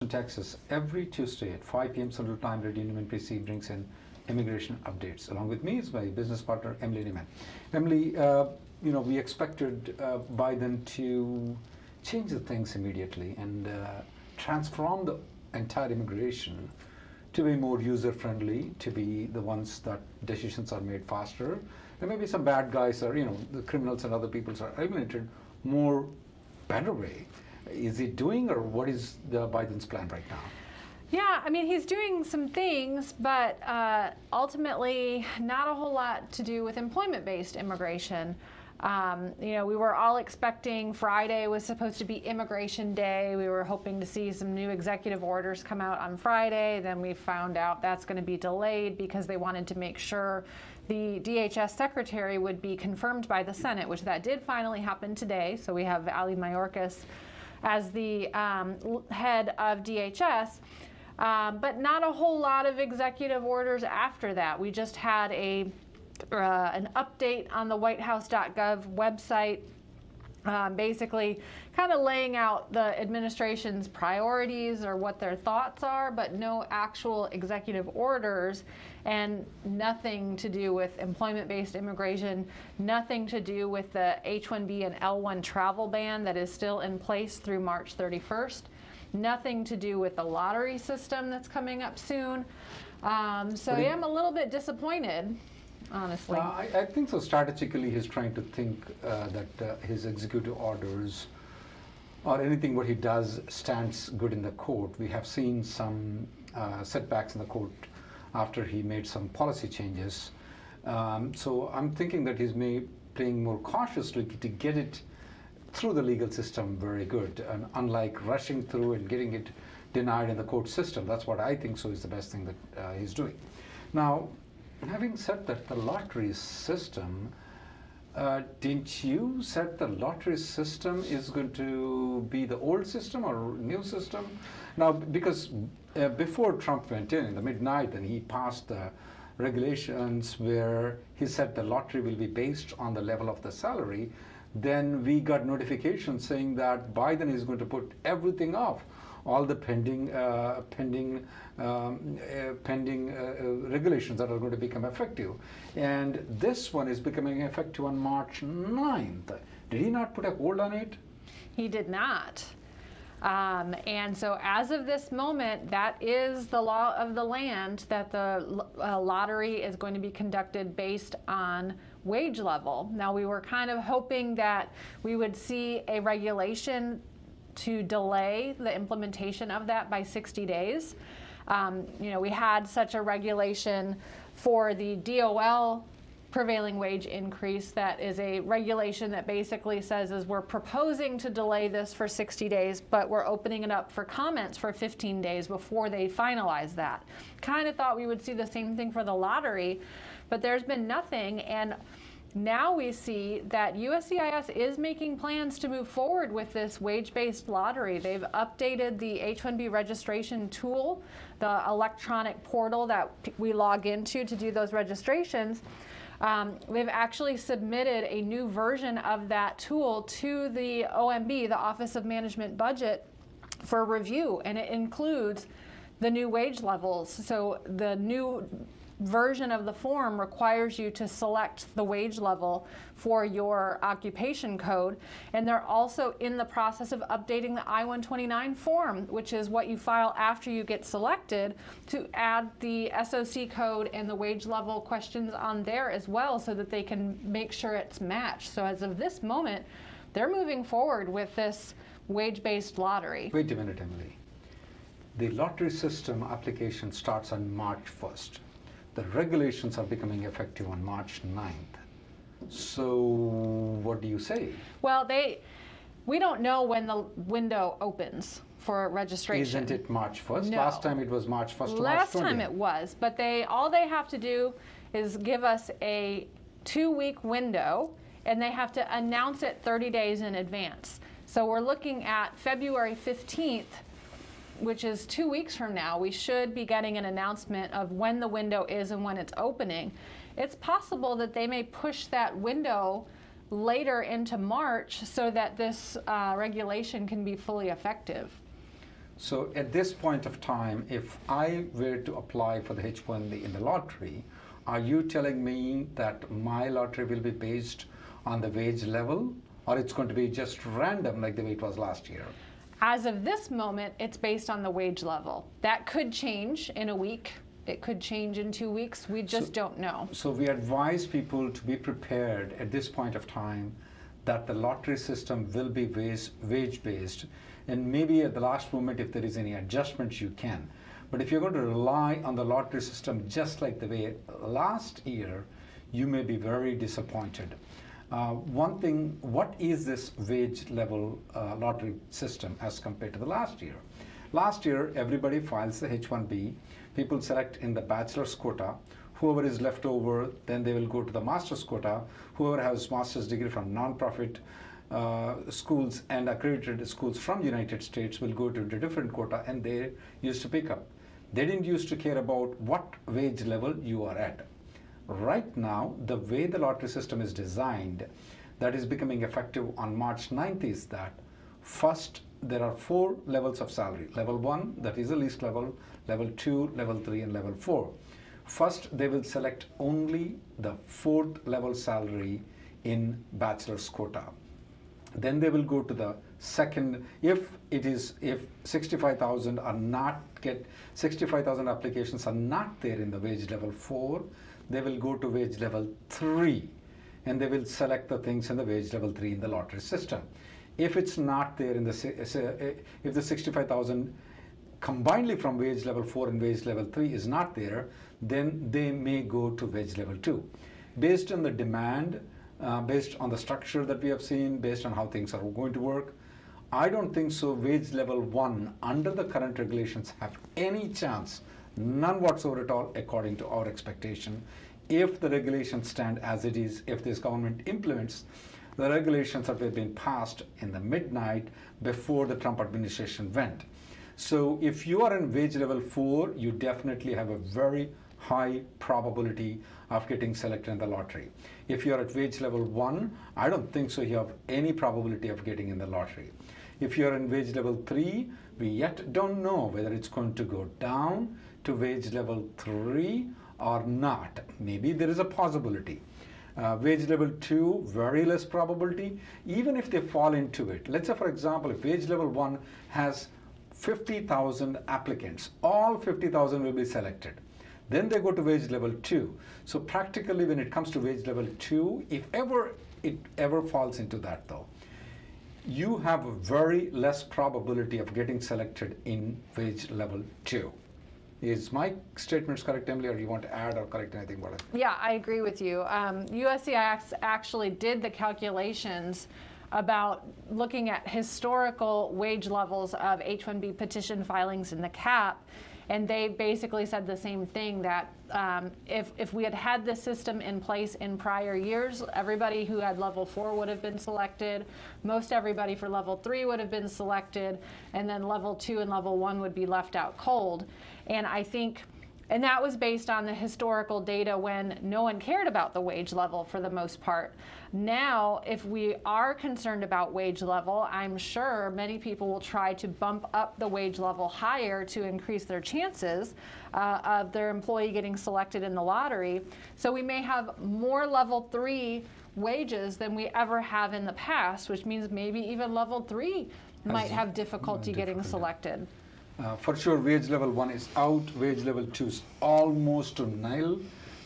Texas, every Tuesday at 5 p.m. Central Time, Radio Newman PC brings in immigration updates. Along with me is my business partner, Emily Newman. Emily, we expected Biden to change the things immediately and transform the entire immigration to be more user-friendly, to be the ones that decisions are made faster. There may be some bad guys or, the criminals and other people are eliminated more better way. Is he doing, or what is the Biden's plan right now? Yeah, I mean, he's doing some things, but ultimately not a whole lot to do with employment-based immigration. We were all expecting Friday was supposed to be Immigration Day. We were hoping to see some new executive orders come out on Friday. Then we found out that's going to be delayed because they wanted to make sure the DHS secretary would be confirmed by the Senate, which that did finally happen today. So we have Ali Mayorkas as the head of DHS. But not a whole lot of executive orders after that. We just had an update on the whitehouse.gov website, basically kind of laying out the administration's priorities or what their thoughts are, but no actual executive orders, and nothing to do with employment-based immigration, nothing to do with the H1B and L1 travel ban that is still in place through March 31st. Nothing to do with the lottery system that's coming up soon. So I am a little bit disappointed, honestly. I think so. Strategically, he's trying to think that his executive orders or anything what he does stands good in the court. We have seen some setbacks in the court after he made some policy changes. So I'm thinking that he's playing more cautiously to get it through the legal system very good, and unlike rushing through and getting it denied in the court system. That's what I think so is the best thing that he's doing. Now, having said that, the lottery system, didn't you said the lottery system is going to be the old system or new system? Now, because before Trump went in the midnight, and he passed the regulations where he said the lottery will be based on the level of the salary, then we got notification saying that Biden is going to put everything off, all the pending regulations that are going to become effective. And this one is becoming effective on March 9th. Did he not put a hold on it? He did not. And so as of this moment, that is the law of the land, that the lottery is going to be conducted based on wage level. Now, we were kind of hoping that we would see a regulation to delay the implementation of that by 60 days. We had such a regulation for the DOL prevailing wage increase. That is a regulation that basically says is we're proposing to delay this for 60 days, but we're opening it up for comments for 15 days before they finalize that. Kind of thought we would see the same thing for the lottery, but there's been nothing. And now we see that USCIS is making plans to move forward with this wage-based lottery. They've updated the H-1B registration tool, the electronic portal that we log into to do those registrations. They've actually submitted a new version of that tool to the OMB, the Office of Management Budget, for review, and it includes the new wage levels. So the new version of the form requires you to select the wage level for your occupation code, and they're also in the process of updating the I-129 form, which is what you file after you get selected, to add the SOC code and the wage level questions on there as well, so that they can make sure it's matched. So as of this moment, they're moving forward with this wage-based lottery. Wait a minute, Emily. The lottery system application starts on March 1st. The regulations are becoming effective on March 9th. So what do you say? Well, we don't know when the window opens for registration. Isn't it March 1st? No. Last time it was March 1st to March 20th. Last time it was, but all they have to do is give us a 2-week window, and they have to announce it 30 days in advance. So we're looking at February 15th, which is 2 weeks from now. We should be getting an announcement of when the window is and when it's opening. It's possible that they may push that window later into March so that this regulation can be fully effective. So at this point of time, if I were to apply for the H1B in the lottery, are you telling me that my lottery will be based on the wage level, or it's going to be just random like the way it was last year? As of this moment, it's based on the wage level. That could change in a week. It could change in 2 weeks. We just don't know. So we advise people to be prepared at this point of time that the lottery system will be wage-based, and maybe at the last moment, if there is any adjustments, you can. But if you're going to rely on the lottery system just like the way last year, you may be very disappointed. One thing, what is this wage level lottery system as compared to the last year? Last year, everybody files the H1B. People select in the bachelor's quota. Whoever is left over, then they will go to the master's quota. Whoever has master's degree from non-profit schools and accredited schools from United States will go to the different quota, and they used to pick up. They didn't used to care about what wage level you are at. Right now, the way the lottery system is designed, that is becoming effective on March 9th, is that first there are 4 levels of salary. Level 1, that is the least level, level 2, level 3, and level 4. First, they will select only the 4th level salary in bachelor's quota. Then they will go to the second, if 65,000 are not 65,000 applications are not there in the wage level 4, they will go to wage level 3, and they will select the things in the wage level 3 in the lottery system. If it's not there in the, if the 65,000 combinedly from wage level 4 and wage level 3 is not there, then they may go to wage level 2. Based on the demand, based on the structure that we have seen, based on how things are going to work, I don't think so wage level 1 under the current regulations have any chance, none whatsoever at all, according to our expectation. If the regulations stand as it is, if this government implements the regulations that have been passed in the midnight before the Trump administration went. So if you are in wage level 4, you definitely have a very high probability of getting selected in the lottery. If you are at wage level 1, I don't think so you have any probability of getting in the lottery. If you are in wage level 3, we yet don't know whether it's going to go down to wage level 3 or not. Maybe there is a possibility. Wage level 2, very less probability, even if they fall into it. Let's say, for example, if wage level 1 has 50,000 applicants, all 50,000 will be selected. Then they go to wage level 2. So practically when it comes to wage level 2, if it ever falls into that though, you have a very less probability of getting selected in wage level 2. Is my statements correct, Emily, or do you want to add or correct anything about it? Yeah, I agree with you. USCIS actually did the calculations about looking at historical wage levels of H-1B petition filings in the CAP, and they basically said the same thing, that if we had had this system in place in prior years, everybody who had level 4 would have been selected, most everybody for level 3 would have been selected, and then level 2 and level 1 would be left out cold. And I think, and that was based on the historical data when no one cared about the wage level for the most part. Now, if we are concerned about wage level, I'm sure many people will try to bump up the wage level higher to increase their chances of their employee getting selected in the lottery. So we may have more level 3 wages than we ever have in the past, which means maybe even level 3 might have difficulty getting selected. For sure, wage level 1 is out, wage level 2 is almost to nil,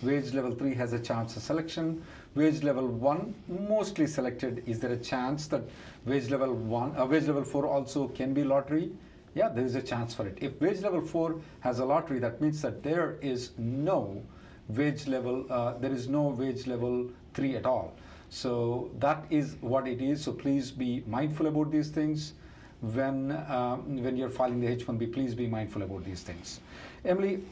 wage level 3 has a chance of selection, wage level 1 mostly selected. Is there a chance that wage level 4 also can be lottery? Yeah, there is a chance for it. If wage level 4 has a lottery, that means that there is no wage level 3 at all. So that is what it is. So please be mindful about these things. When you're filing the H-1B, please be mindful about these things. Emily,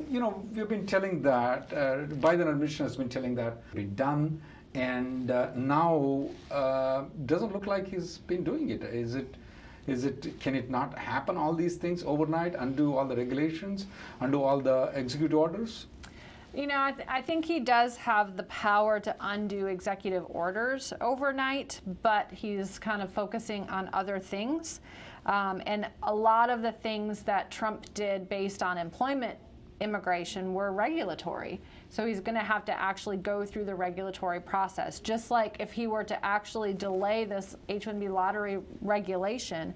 we've been telling that, Biden administration has been telling that be done, and now doesn't look like he's been doing it. Can it not happen, all these things overnight, undo all the regulations, undo all the executive orders? You know, I think he does have the power to undo executive orders overnight, but he's kind of focusing on other things. And a lot of the things that Trump did based on employment immigration were regulatory. So he's going to have to actually go through the regulatory process. Just like if he were to actually delay this H-1B lottery regulation,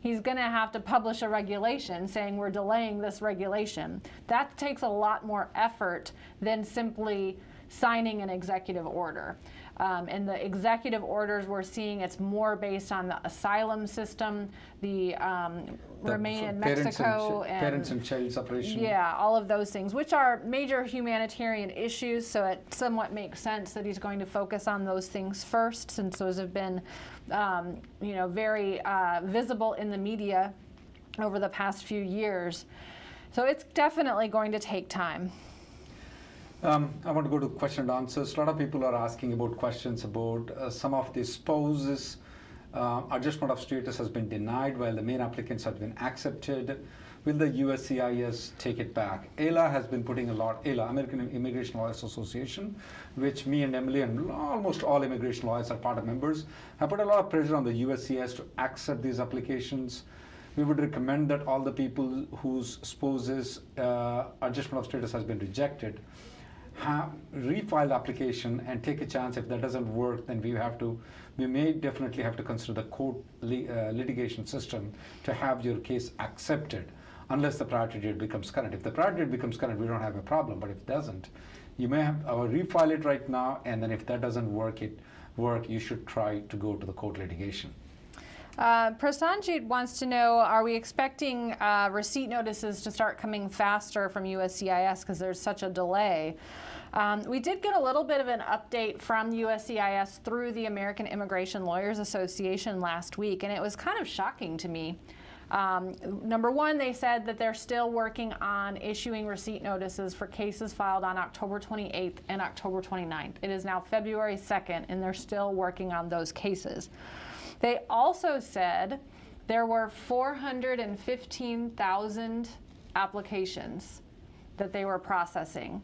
he's going to have to publish a regulation saying we're delaying this regulation. That takes a lot more effort than simply signing an executive order. And the executive orders we're seeing, it's more based on the asylum system, the remain in Mexico, and parents and child separation. Yeah, all of those things, which are major humanitarian issues. So it somewhat makes sense that he's going to focus on those things first, since those have been, very visible in the media over the past few years. So it's definitely going to take time. I want to go to question and answers. A lot of people are asking about questions about some of the spouses. Adjustment of status has been denied while the main applicants have been accepted. Will the USCIS take it back? AILA has been putting a lot, AILA, American Immigration Lawyers Association, which me and Emily and almost all immigration lawyers are part of members, have put a lot of pressure on the USCIS to accept these applications. We would recommend that all the people whose spouses adjustment of status has been rejected refile the application and take a chance. If that doesn't work, then we may definitely have to consider the court litigation system to have your case accepted, unless the priority date becomes current. If the priority date becomes current, we don't have a problem, but if it doesn't, you may have refile it right now, and then if that doesn't work, you should try to go to the court litigation. Prasanjit wants to know, are we expecting receipt notices to start coming faster from USCIS because there's such a delay? We did get a little bit of an update from USCIS through the American Immigration Lawyers Association last week, and it was kind of shocking to me. Number one, they said that they're still working on issuing receipt notices for cases filed on October 28th and October 29th. It is now February 2nd, and they're still working on those cases. They also said there were 415,000 applications that they were processing.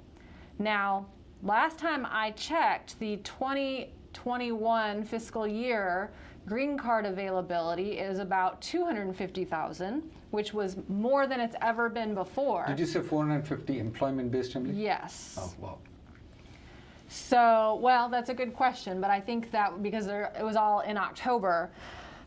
Now, last time I checked, the 2021 fiscal year green card availability is about 250,000, which was more than it's ever been before. Did you say 450 employment-based, Emily? Yes. Oh, wow. So, well, that's a good question, but I think that because it was all in October,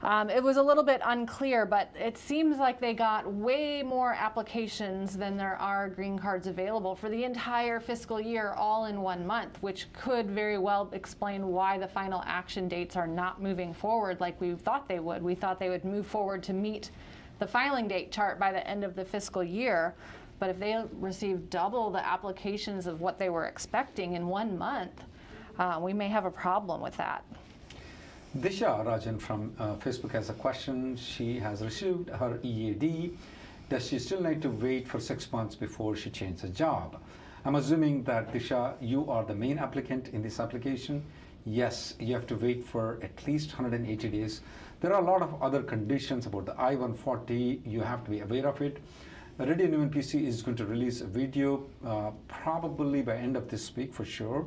it was a little bit unclear, but it seems like they got way more applications than there are green cards available for the entire fiscal year, all in 1 month, which could very well explain why the final action dates are not moving forward like we thought they would. We thought they would move forward to meet the filing date chart by the end of the fiscal year. But if they received double the applications of what they were expecting in 1 month, we may have a problem with that. Disha Rajan from Facebook has a question. She has received her EAD. Does she still need to wait for 6 months before she changes a job? I'm assuming that, Disha, you are the main applicant in this application. Yes, you have to wait for at least 180 days. There are a lot of other conditions about the I-140. You have to be aware of it. Radio New PC is going to release a video probably by end of this week for sure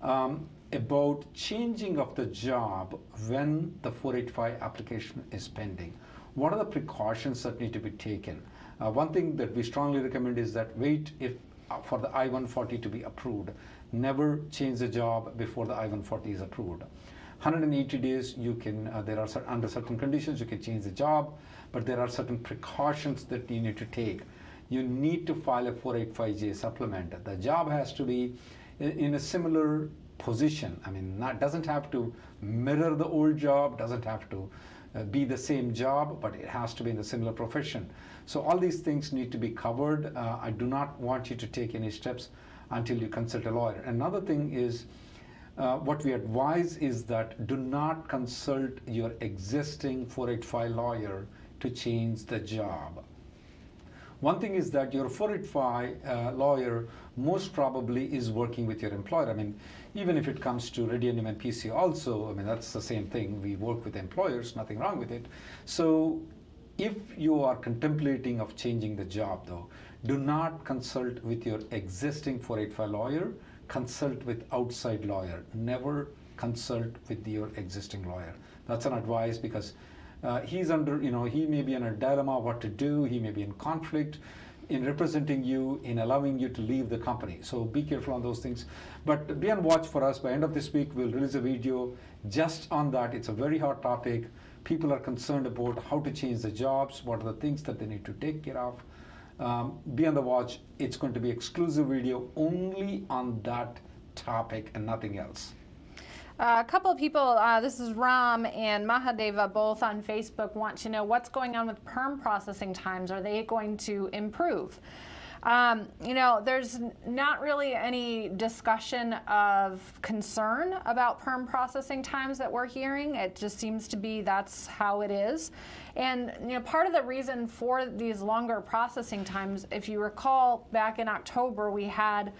about changing of the job when the 485 application is pending. What are the precautions that need to be taken? One thing that we strongly recommend is that wait for the I-140 to be approved. Never change the job before the I-140 is approved. 180 days, you can, under certain conditions, you can change the job, but there are certain precautions that you need to take. You need to file a 485J supplement. The job has to be in a similar position. I mean, doesn't have to mirror the old job, doesn't have to be the same job, but it has to be in a similar profession. So all these things need to be covered. I do not want you to take any steps until you consult a lawyer. Another thing is, what we advise is that do not consult your existing 485 lawyer to change the job. One thing is that your 485 lawyer most probably is working with your employer. I mean, even if it comes to Radio New and PC also, I mean, that's the same thing. We work with employers, nothing wrong with it. So if you are contemplating of changing the job though, do not consult with your existing 485 lawyer, consult with outside lawyer. Never consult with your existing lawyer. That's an advice because He's under, he may be in a dilemma what to do. He may be in conflict in representing you, in allowing you to leave the company. So be careful on those things. But be on watch for us. By end of this week, we'll release a video just on that. It's a very hot topic. People are concerned about how to change the jobs, what are the things that they need to take care of. Be on the watch. It's going to be exclusive video only on that topic and nothing else. A couple of people, this is Ram and Mahadeva, both on Facebook, want to know what's going on with PERM processing times. Are they going to improve? There's not really any discussion of concern about PERM processing times that we're hearing. It just seems to be that's how it is. And part of the reason for these longer processing times, if you recall, back in October, we had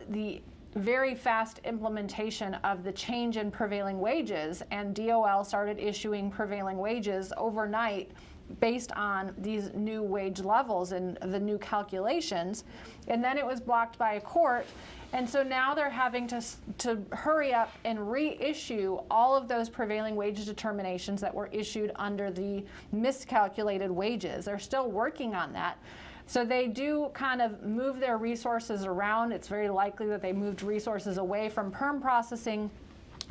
the very fast implementation of the change in prevailing wages, and DOL started issuing prevailing wages overnight based on these new wage levels and the new calculations, and then it was blocked by a court, and so now they're having to hurry up and reissue all of those prevailing wage determinations that were issued under the miscalculated wages. They're still working on that. So they do kind of move their resources around. It's very likely that they moved resources away from PERM processing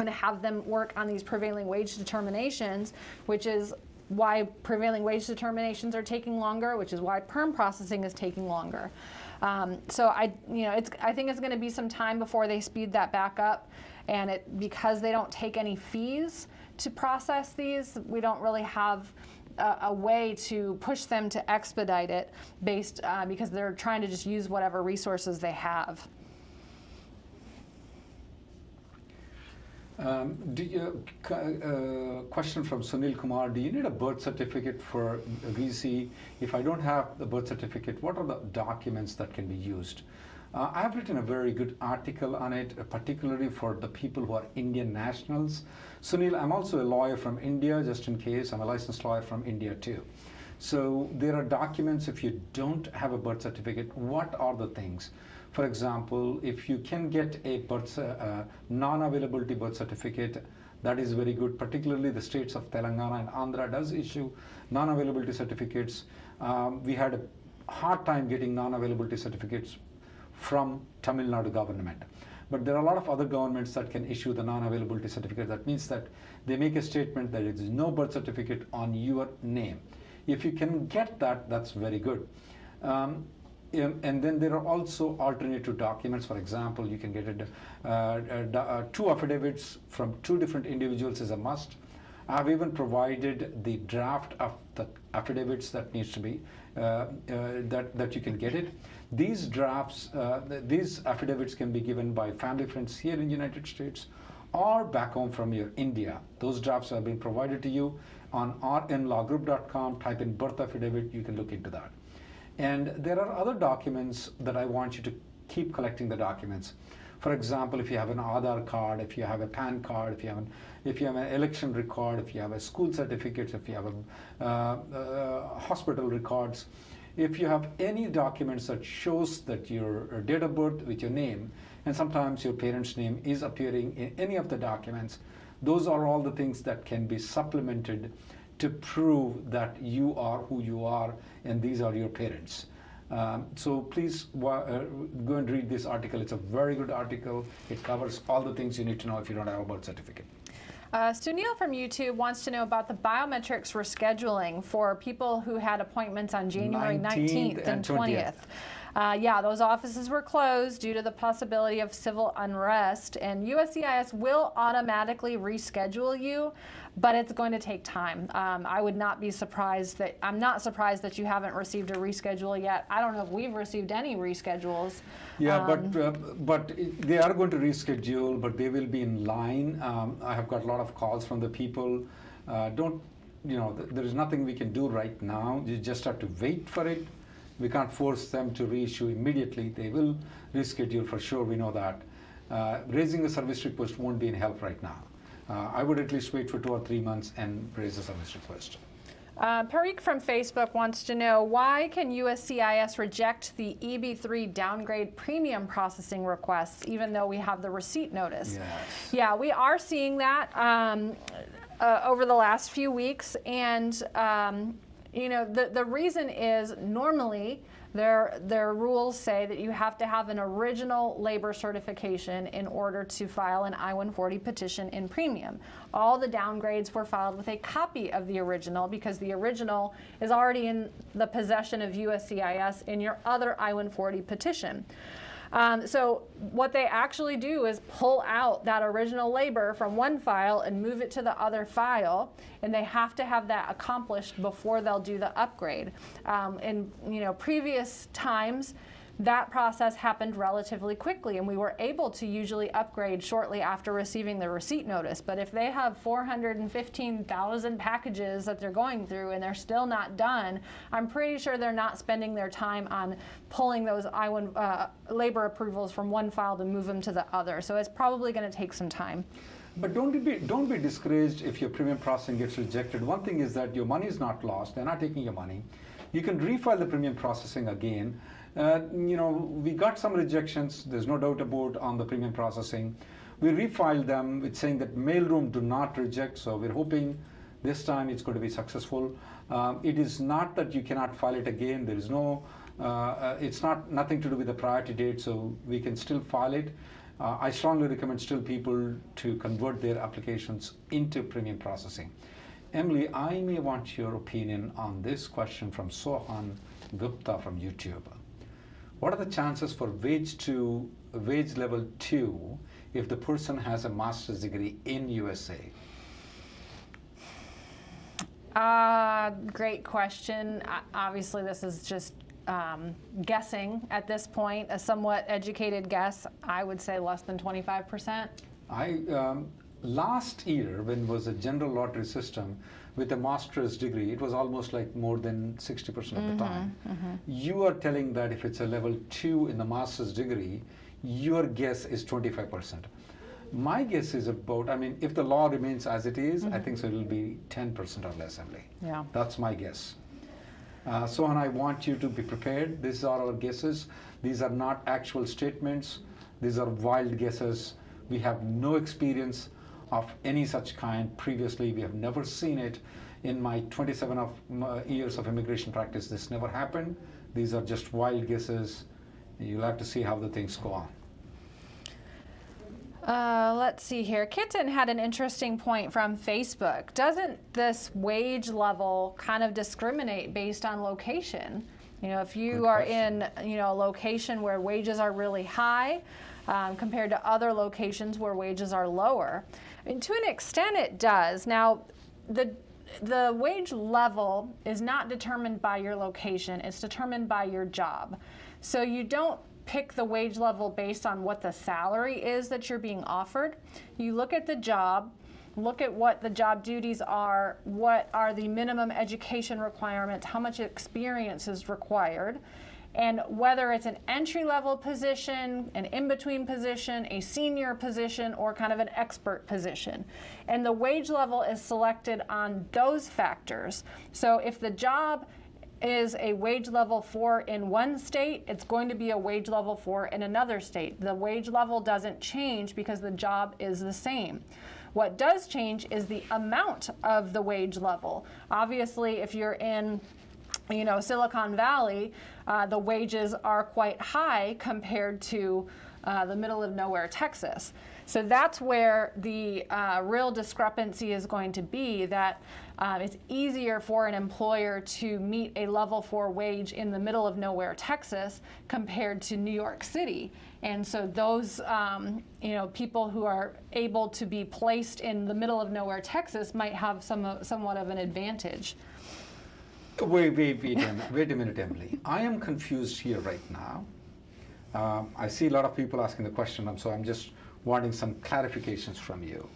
and have them work on these prevailing wage determinations, which is why prevailing wage determinations are taking longer, which is why PERM processing is taking longer. So I think it's going to be some time before they speed that back up, and because they don't take any fees to process these, we don't really have a way to push them to expedite it because they're trying to just use whatever resources they have. Question from Sunil Kumar, do you need a birth certificate for VC? If I don't have the birth certificate, what are the documents that can be used? I have written a very good article on it, particularly for the people who are Indian nationals. Sunil, I'm also a lawyer from India, just in case. I'm a licensed lawyer from India too. So there are documents. If you don't have a birth certificate, what are the things? For example, if you can get a non-availability birth certificate, that is very good. Particularly the states of Telangana and Andhra does issue non-availability certificates. We had a hard time getting non-availability certificates from Tamil Nadu government. But there are a lot of other governments that can issue the non-availability certificate. That means that they make a statement that there is no birth certificate on your name. If you can get that, that's very good. And then there are also alternative documents. For example, you can get two affidavits from two different individuals is a must. I've even provided the draft of the affidavits that needs to be that you can get it. These drafts, these affidavits can be given by family friends here in the United States or back home from your India. Those drafts have been provided to you on rnlawgroup.com. Type in birth affidavit, you can look into that. And there are other documents that I want you to keep collecting the documents. For example, if you have an Aadhaar card, if you have a PAN card, if you have an election record, if you have a school certificate, if you have a hospital records, if you have any documents that shows that your date of birth with your name, and sometimes your parent's name is appearing in any of the documents, those are all the things that can be supplemented to prove that you are who you are and these are your parents. So please go and read this article. It's a very good article. It covers all the things you need to know if you don't have a birth certificate. Sunil from YouTube wants to know about the biometrics rescheduling for people who had appointments on January 19th and 20th. Yeah, those offices were closed due to the possibility of civil unrest, and USCIS will automatically reschedule you, but it's going to take time. I would not be surprised that, I'm not surprised that you haven't received a reschedule yet. I don't know if we've received any reschedules. Yeah, but they are going to reschedule, but they will be in line. I have got a lot of calls from the people. There is nothing we can do right now. You just have to wait for it. We can't force them to reissue immediately. They will reschedule for sure, we know that. Raising a service request won't be in help right now. I would at least wait for 2 or 3 months and raise a service request. Parikh from Facebook wants to know, why can USCIS reject the EB3 downgrade premium processing requests even though we have the receipt notice? Yes. Yeah, we are seeing that. over the last few weeks, and the reason is normally their rules say that you have to have an original labor certification in order to file an I-140 petition in premium. All the downgrades were filed with a copy of the original because the original is already in the possession of USCIS in your other I-140 petition. So what they actually do is pull out that original labor from one file and move it to the other file, and they have to have that accomplished before they'll do the upgrade. In previous times, that process happened relatively quickly, and we were able to usually upgrade shortly after receiving the receipt notice. But if they have 415,000 packages that they're going through and they're still not done, I'm pretty sure they're not spending their time on pulling those I-1 labor approvals from one file to move them to the other. So it's probably going to take some time. But don't be discouraged if your premium processing gets rejected. One thing is that your money is not lost. They're not taking your money. You can refile the premium processing again. We got some rejections, there's no doubt about on the premium processing. We refiled them with saying that mailroom do not reject, so we're hoping this time it's going to be successful. It is not that you cannot file it again. There is no, it's nothing to do with the priority date, so we can still file it. I strongly recommend still people to convert their applications into premium processing. Emily, I may want your opinion on this question from Sohan Gupta from YouTube. What are the chances for wage level 2 if the person has a master's degree in USA? Great question. Obviously, this is just guessing at this point. A somewhat educated guess, I would say less than 25%. Last year, when it was a general lottery system with a master's degree, it was almost like more than 60% of the time. You are telling that if it's a level 2 in the master's degree, your guess is 25%. My guess is about, if the law remains as it is, I think so it'll be 10% or less, Emily. Yeah. That's my guess. Sohan, I want you to be prepared. These are our guesses. These are not actual statements. These are wild guesses. We have no experience of any such kind previously. We have never seen it. In my 27 years of immigration practice, this never happened. These are just wild guesses. You'll have to see how the things go on. Let's see here. Kitten had an interesting point from Facebook. Doesn't this wage level kind of discriminate based on location? If you are in a location where wages are really high compared to other locations where wages are lower, and to an extent it does. Now, the wage level is not determined by your location, it's determined by your job. So you don't pick the wage level based on what the salary is that you're being offered. You look at the job, look at what the job duties are, what are the minimum education requirements, how much experience is required, and whether it's an entry-level position, an in-between position, a senior position, or kind of an expert position. And the wage level is selected on those factors. So if the job is a wage level 4 in one state, it's going to be a wage level 4 in another state. The wage level doesn't change because the job is the same. What does change is the amount of the wage level. Obviously, if you're in Silicon Valley, the wages are quite high compared to the middle of nowhere, Texas. So that's where the real discrepancy is going to be, that it's easier for an employer to meet a level 4 wage in the middle of nowhere, Texas, compared to New York City. And so those people who are able to be placed in the middle of nowhere, Texas, might have somewhat of an advantage. Wait a minute, Emily. I am confused here right now. I see a lot of people asking the question, so I'm just wanting some clarifications from you.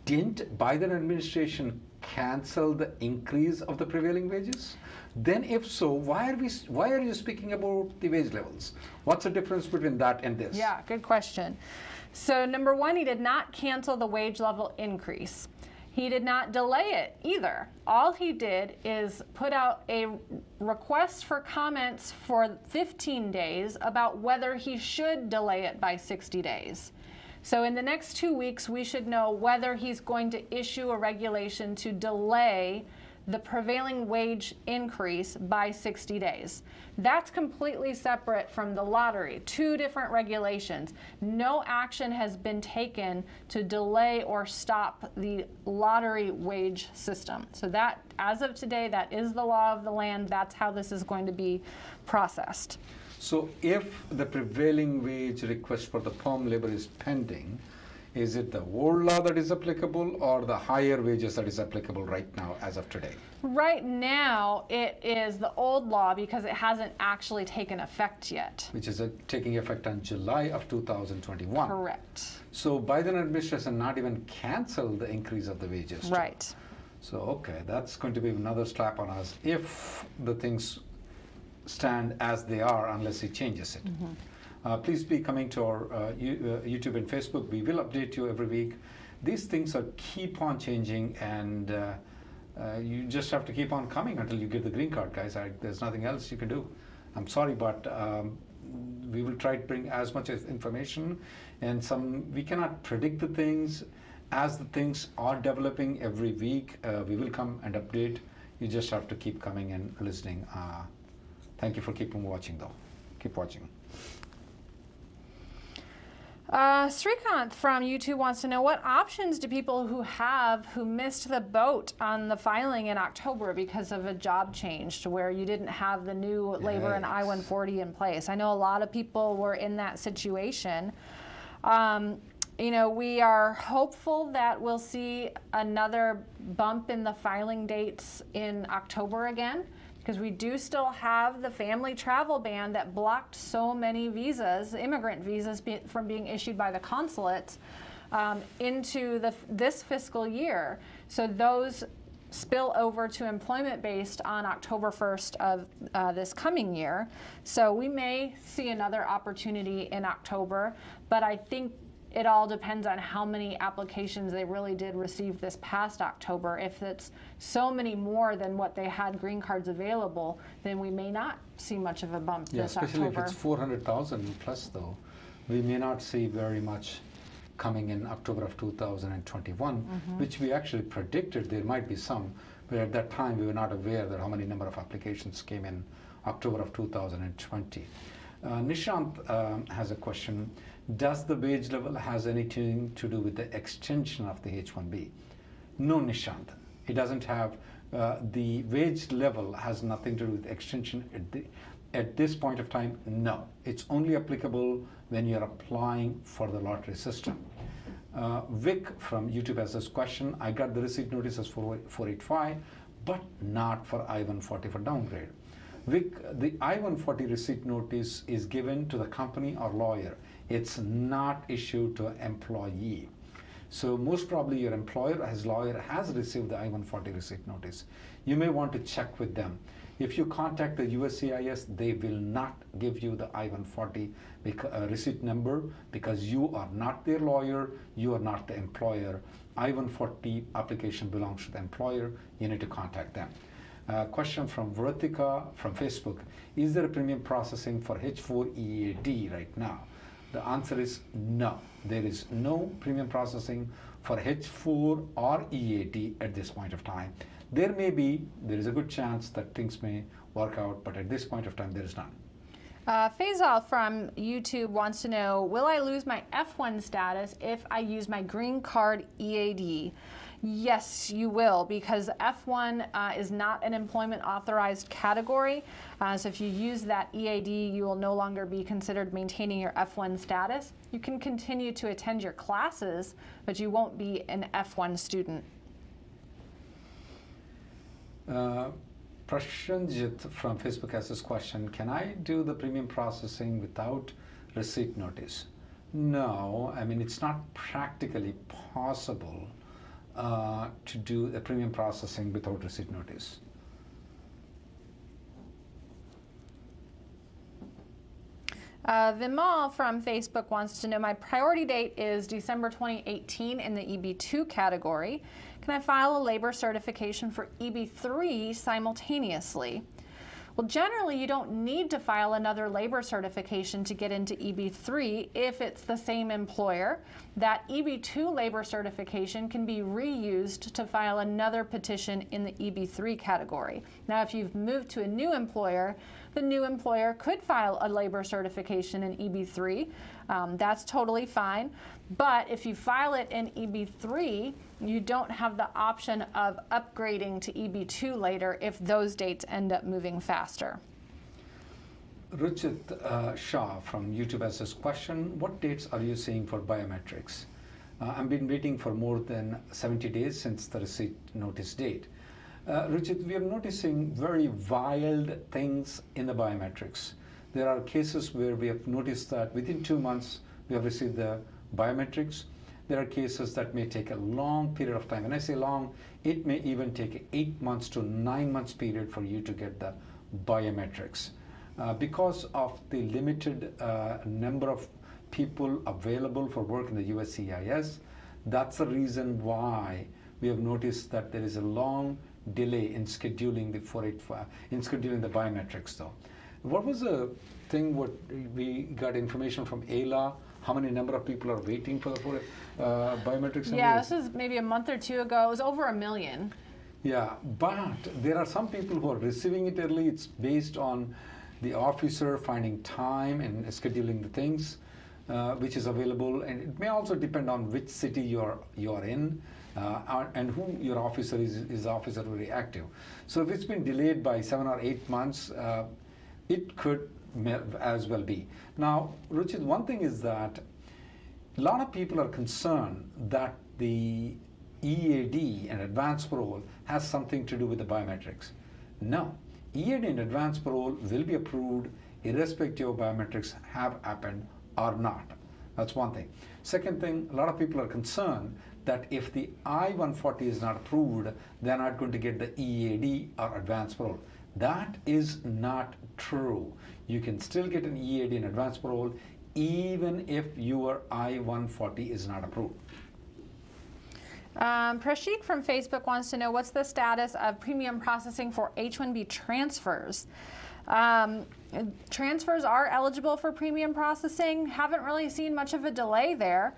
Didn't Biden administration cancel the increase of the prevailing wages? Then if so, why are you speaking about the wage levels? What's the difference between that and this? Yeah, good question. So number one, he did not cancel the wage level increase. He did not delay it either. All he did is put out a request for comments for 15 days about whether he should delay it by 60 days. So in the next 2 weeks, we should know whether he's going to issue a regulation to delay the prevailing wage increase by 60 days. That's completely separate from the lottery. 2 different regulations. No action has been taken to delay or stop the lottery wage system. So that, as of today, that is the law of the land. That's how this is going to be processed. So if the prevailing wage request for the PERM labor is pending, is it the old law that is applicable or the higher wages that is applicable right now as of today? Right now, it is the old law because it hasn't actually taken effect yet. Which is taking effect on July of 2021. Correct. So Biden administration not even canceled the increase of the wages. Right. So, okay, that's going to be another slap on us if the things stand as they are unless he changes it. Please be coming to our YouTube and Facebook. We will update you every week. These things are keep on changing, and you just have to keep on coming until you get the green card, guys. There's nothing else you can do. I'm sorry, but we will try to bring as much as information, and we cannot predict the things. As the things are developing every week, we will come and update. You just have to keep coming and listening. Thank you for keeping watching, though. Keep watching. Srikanth from YouTube wants to know, what options do people who missed the boat on the filing in October because of a job change to where you didn't have the new labor and I-140 in place? I know a lot of people were in that situation. You know, we are hopeful that we'll see another bump in the filing dates in October again, because we do still have the family travel ban that blocked so many visas, immigrant visas, from being issued by the consulates into this fiscal year. So those spill over to employment based on October 1st of this coming year. So we may see another opportunity in October, but I think it all depends on how many applications they really did receive this past October. If it's so many more than what they had green cards available, then we may not see much of a bump this October. Especially if it's 400,000 plus, though. We may not see very much coming in October of 2021, which we actually predicted there might be some, but at that time we were not aware that how many number of applications came in October of 2020. Nishant has a question. Does the wage level has anything to do with the extension of the H-1B? No, Nishant. It doesn't have, the wage level has nothing to do with extension at this point of time, no. It's only applicable when you're applying for the lottery system. Vic from YouTube has this question. I got the receipt notice as 485, but not for I-140 for downgrade. Vic, the I-140 receipt notice is given to the company or lawyer. It's not issued to an employee. So most probably your employer or his lawyer has received the I-140 receipt notice. You may want to check with them. If you contact the USCIS, they will not give you the I-140 receipt number because you are not their lawyer, you are not the employer. I-140 application belongs to the employer. You need to contact them. Question from Vratika from Facebook. Is there a premium processing for H4 EAD right now? The answer is no. There is no premium processing for H4 or EAD at this point of time. There is a good chance that things may work out, but at this point of time, there is none. Faisal from YouTube wants to know, will I lose my F1 status if I use my green card EAD? Yes, you will, because F1 is not an employment authorized category. So if you use that EAD, you will no longer be considered maintaining your F1 status. You can continue to attend your classes, but you won't be an F1 student. Prashanjit from Facebook has this question. Can I do the premium processing without receipt notice? No, I mean, it's not practically possible to do a premium processing without receipt notice. Vimal from Facebook wants to know, my priority date is December 2018 in the EB2 category. Can I file a labor certification for EB3 simultaneously? Well, generally, you don't need to file another labor certification to get into EB3 if it's the same employer. That EB2 labor certification can be reused to file another petition in the EB3 category. Now, if you've moved to a new employer, the new employer could file a labor certification in EB3. That's totally fine. But if you file it in EB3, you don't have the option of upgrading to EB2 later if those dates end up moving faster. Ruchit Shah from YouTube has this question: what dates are you seeing for biometrics? I've been waiting for more than 70 days since the receipt notice date. Ruchit, we are noticing very wild things in the biometrics. There are cases where we have noticed that within 2 months we have received the biometrics. There are cases that may take a long period of time. When I say long, it may even take 8 months to 9 months period for you to get the biometrics. Because of the limited number of people available for work in the USCIS, that's the reason why we have noticed that there is a long delay in scheduling the 485, in scheduling the biometrics though. What was the thing what we got information from ALA? How many number of people are waiting for the biometrics? Yeah, this was maybe a month or two ago. It was over 1 million. Yeah, but there are some people who are receiving it early. It's based on the officer finding time and scheduling the things which is available, and it may also depend on which city you're in and who your officer is the officer very active. So if it's been delayed by 7 or 8 months, it could as well be. Now, Ruchit, one thing is that a lot of people are concerned that the EAD and advanced parole has something to do with the biometrics. No, EAD and advanced parole will be approved irrespective of biometrics have happened or not. That's one thing. Second thing, a lot of people are concerned that if the I-140 is not approved, they're not going to get the EAD or advanced parole. That is not true. You can still get an EAD and advanced parole even if your I-140 is not approved. Prashik from Facebook wants to know, what's the status of premium processing for H-1B transfers? Transfers are eligible for premium processing. Haven't really seen much of a delay there.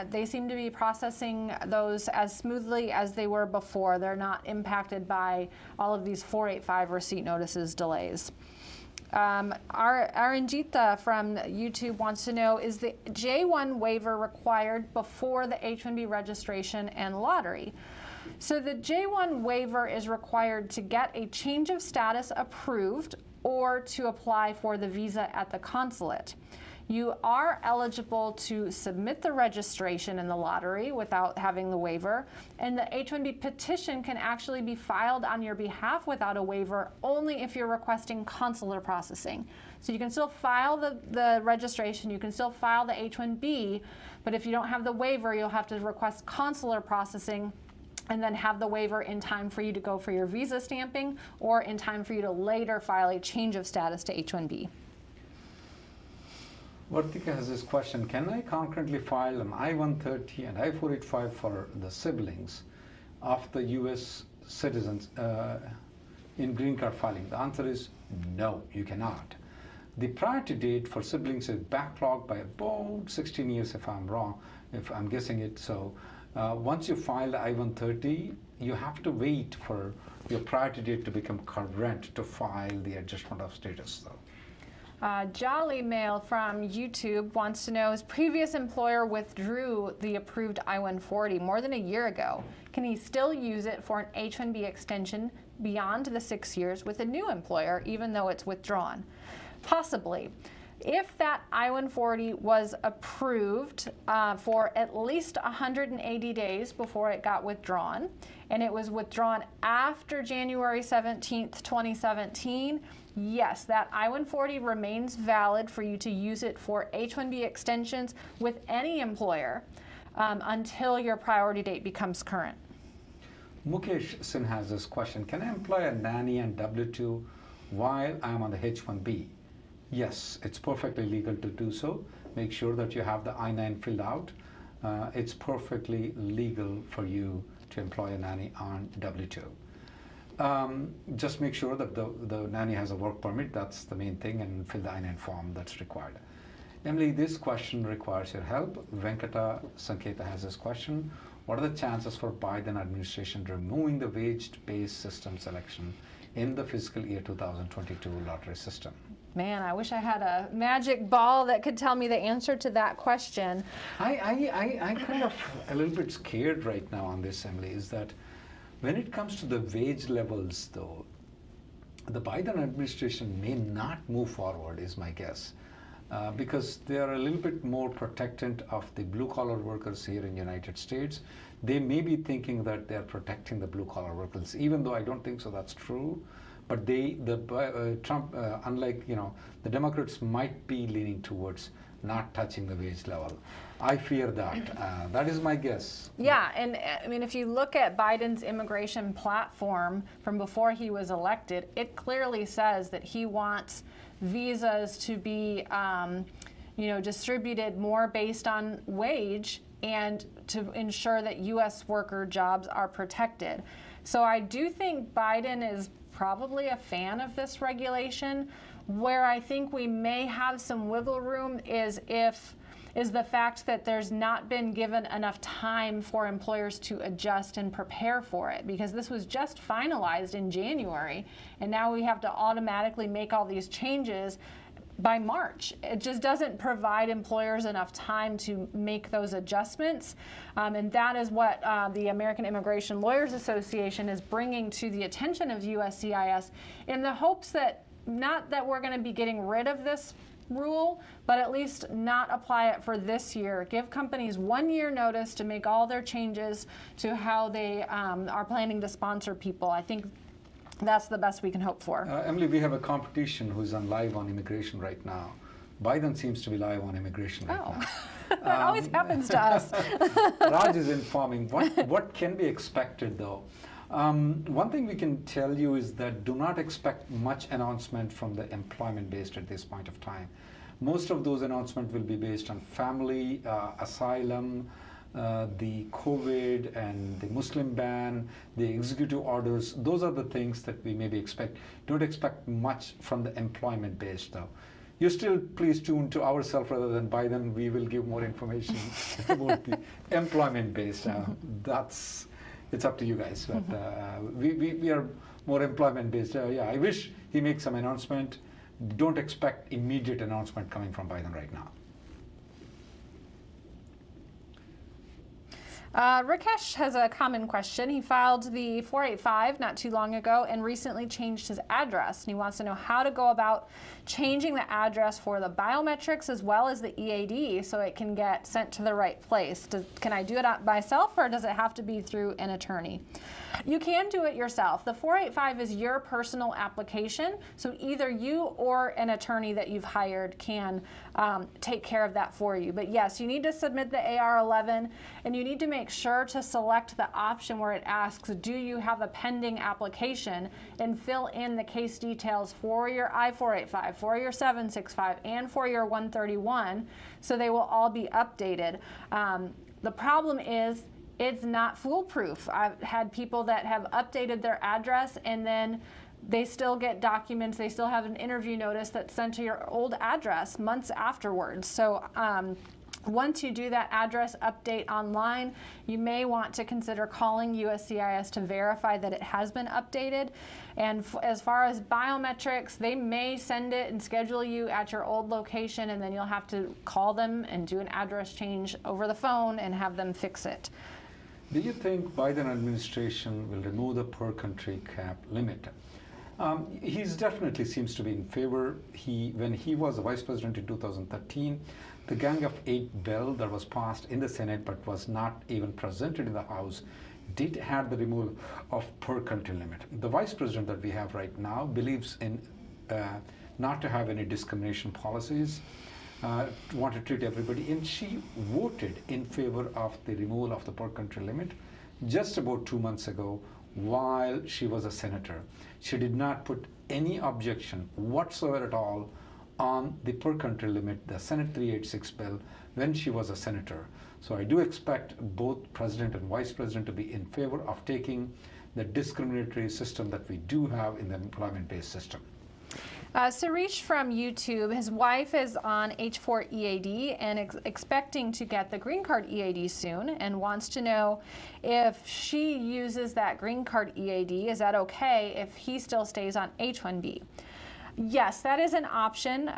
They seem to be processing those as smoothly as they were before. They're not impacted by all of these 485 receipt notices delays. Aranjita from YouTube wants to know, is the J1 waiver required before the H-1B registration and lottery? So the J1 waiver is required to get a change of status approved or to apply for the visa at the consulate. You are eligible to submit the registration in the lottery without having the waiver, and the H-1B petition can actually be filed on your behalf without a waiver only if you're requesting consular processing. So you can still file the registration, you can still file the H-1B, but if you don't have the waiver, you'll have to request consular processing and then have the waiver in time for you to go for your visa stamping or in time for you to later file a change of status to H-1B. Vartika has this question: can I concurrently file an I-130 and I-485 for the siblings of the U.S. citizens in green card filing? The answer is no, you cannot. The priority date for siblings is backlogged by about 16 years if I'm wrong, if I'm guessing it. So once you file the I-130, you have to wait for your priority date to become current to file the adjustment of status though. Jolly Mail from YouTube wants to know, his previous employer withdrew the approved I-140 more than a year ago. Can he still use it for an H-1B extension beyond the 6 years with a new employer, even though it's withdrawn? Possibly. If that I-140 was approved for at least 180 days before it got withdrawn, and it was withdrawn after January 17th, 2017, yes, that I-140 remains valid for you to use it for H-1B extensions with any employer until your priority date becomes current. Mukesh Sin has this question: can I employ a nanny and W-2 while I'm on the H-1B? Yes, it's perfectly legal to do so. Make sure that you have the I-9 filled out. It's perfectly legal for you to employ a nanny on W-2. Just make sure that the nanny has a work permit. That's the main thing, and fill the I-9 form that's required. Emily, this question requires your help. Venkata Sanketa has this question. What are the chances for Biden administration removing the wage-based system selection in the fiscal year 2022 lottery system? Man, I wish I had a magic ball that could tell me the answer to that question. I'm kind of a little bit scared right now on this, Emily, is that when it comes to the wage levels, though, the Biden administration may not move forward, is my guess, because they are a little bit more protectant of the blue-collar workers here in the United States. They may be thinking that they're protecting the blue-collar workers, even though I don't think so that's true. But Trump, unlike, the Democrats might be leaning towards not touching the wage level. I fear that. That is my guess. Yeah, and I mean, if you look at Biden's immigration platform from before he was elected, it clearly says that he wants visas to be, distributed more based on wage and to ensure that U.S. worker jobs are protected. So I do think Biden is probably a fan of this regulation. Where I think we may have some wiggle room is the fact that there's not been given enough time for employers to adjust and prepare for it, because this was just finalized in January, and now we have to automatically make all these changes by March. It just doesn't provide employers enough time to make those adjustments, and that is what the American Immigration Lawyers Association is bringing to the attention of USCIS, in the hopes that not that we're going to be getting rid of this rule, but at least not apply it for this year. Give companies 1 year notice to make all their changes to how they are planning to sponsor people. I think that's the best we can hope for. Emily, we have a competition who's live on immigration right now. Biden seems to be live on immigration right now. That always happens to us. Raj is informing. What can be expected, though? One thing we can tell you is that do not expect much announcement from the employment-based at this point of time. Most of those announcements will be based on family, asylum, the COVID and the Muslim ban, the executive orders. Those are the things that we maybe expect. Don't expect much from the employment-based, though. You still please tune to ourselves rather than Biden. We will give more information about the employment-based. It's up to you guys, but we are more employment-based. I wish he makes some announcement. Don't expect immediate announcement coming from Biden right now. Rakesh has a common question. He filed the 485 not too long ago and recently changed his address. And he wants to know how to go about changing the address for the biometrics as well as the EAD so it can get sent to the right place. Can I do it myself, or does it have to be through an attorney? You can do it yourself. The 485 is your personal application, so either you or an attorney that you've hired can take care of that for you. But yes, you need to submit the AR11, and you need to make sure to select the option where it asks, do you have a pending application, and fill in the case details for your I-485, for your 765, and for your 131, so they will all be updated. The problem is, it's not foolproof. I've had people that have updated their address and then they still get documents, they still have an interview notice that's sent to your old address months afterwards. So once you do that address update online, you may want to consider calling USCIS to verify that it has been updated. And as far as biometrics, they may send it and schedule you at your old location, and then you'll have to call them and do an address change over the phone and have them fix it. Do you think Biden administration will remove the per country cap limit? He's definitely seems to be in favor. When he was the vice president in 2013, the Gang of Eight bill that was passed in the Senate but was not even presented in the House did have the removal of per country limit. The vice president that we have right now believes in not to have any discrimination policies, want to treat everybody, and she voted in favor of the removal of the per country limit just about 2 months ago while she was a senator. She did not put any objection whatsoever at all on the per country limit, the Senate 386 bill, when she was a senator. So I do expect both president and vice president to be in favor of taking the discriminatory system that we do have in the employment-based system. Sarish from YouTube, his wife is on H-4 EAD and expecting to get the green card EAD soon, and wants to know if she uses that green card EAD, is that okay if he still stays on H-1B? Yes, that is an option.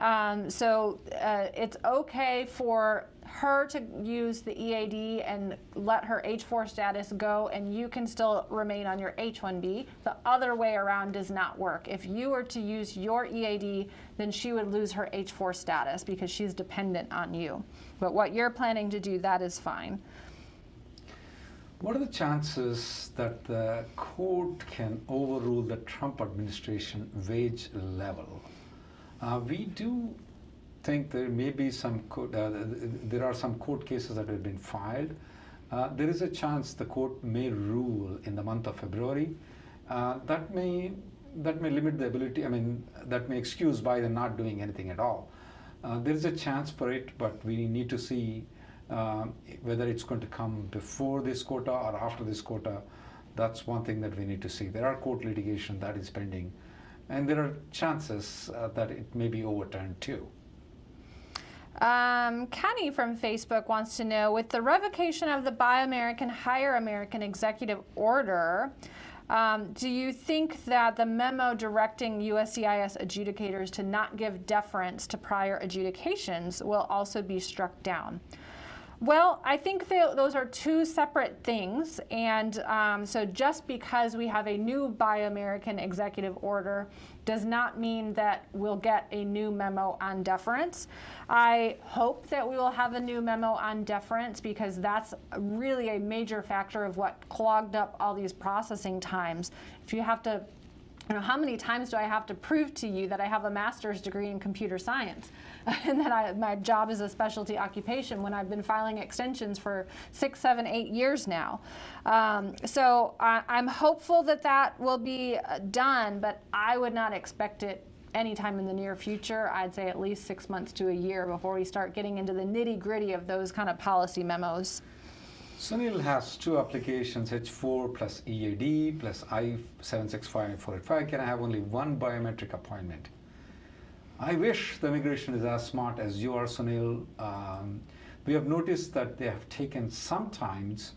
It's okay for her to use the EAD and let her H-4 status go, and you can still remain on your H-1B. The other way around does not work. If you were to use your EAD, then she would lose her H-4 status because she's dependent on you. But what you're planning to do, that is fine. What are the chances that the court can overrule the Trump administration wage level? We do think there may be some, there are some court cases that have been filed. There is a chance the court may rule in the month of February. That may limit the ability, that may excuse Biden not doing anything at all. There is a chance for it, but we need to see whether it's going to come before this quota or after this quota. That's one thing that we need to see. There are court litigation that is pending, and there are chances that it may be overturned too. Kenny from Facebook wants to know, with the revocation of the Buy American, Hire American executive order, do you think that the memo directing USCIS adjudicators to not give deference to prior adjudications will also be struck down? Well, I think those are two separate things, and so just because we have a new Buy American executive order does not mean that we'll get a new memo on deference. I hope that we will have a new memo on deference, because that's really a major factor of what clogged up all these processing times. If you have to, how many times do I have to prove to you that I have a master's degree in computer science and that my job is a specialty occupation when I've been filing extensions for 6, 7, 8 years now? So I'm hopeful that that will be done, but I would not expect it anytime in the near future. I'd say at least 6 months to a year before we start getting into the nitty-gritty of those kind of policy memos. Sunil has 2 applications, H4 plus EAD plus I-765 and 485. Can I have only 1 biometric appointment? I wish the immigration is as smart as you are, Sunil. We have noticed that they have taken sometimes